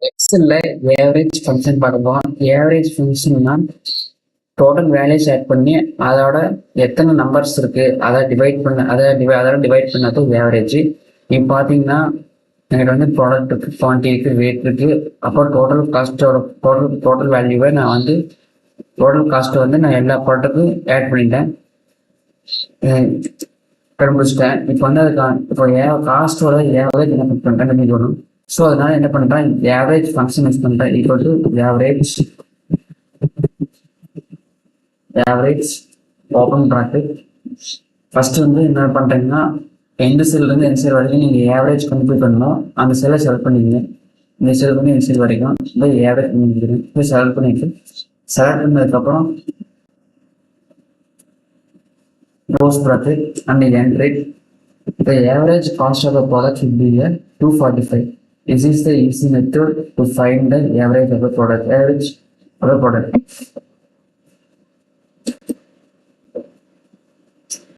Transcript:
எக்ஸல்ல average function பார்ப்போம். Average ஃபங்க்ஷன்னா total values add பண்ணி அதோட எத்தனை நம்பர்ஸ் இருக்கு அதோட டிவைட் பண்ணது ஏவரேஜ். இப்போ பார்த்தீங்கன்னா எங்கிட்ட வந்து ப்ராடக்ட் இருக்கு, குவான்டிட்டி இருக்கு, வெயிட் இருக்கு. அப்புறம் டோட்டல் காஸ்ட்டோட டோட்டல் வேல்யூவை நான் வந்து டோட்டல் காஸ்ட்டை வந்து நான் எல்லா ப்ராடக்ட்டுக்கும் ஆட் பண்ணிட்டேன், கண்டுபிடிச்சிட்டேன். இப்போ வந்து இப்போ காஸ்ட்டோட ஏவரேஜ் என்ன பண்ணிட்டேன் கண்டுபிடிக்கணும். ஸோ அதனால என்ன பண்ணுறேன், ஏவரேஜ் ஃபங்க்ஷன் யூஸ் பண்ணுறேன். Equal to average open bracket. First வந்து என்ன பண்ணுறீங்கன்னா, எந்த செல்லேருந்து எந்த செல் வரைக்கும் நீங்கள் ஏவரேஜ் கம்ப்ளீட் பண்ணணும். அந்த செல்லை செலக்ட் பண்ணிக்கங்க. இந்த செல் வந்து இந்த செல் வரைக்கும் இப்போ ஏவரேஜ் பண்ணிக்கிறேன். இப்போ செலக்ட் பண்ணிட்டு செலக்ட் பண்ணதுக்கப்புறம் close bracket and entry. The average cost of a product should be 245. This is the easy method to find the average of a product.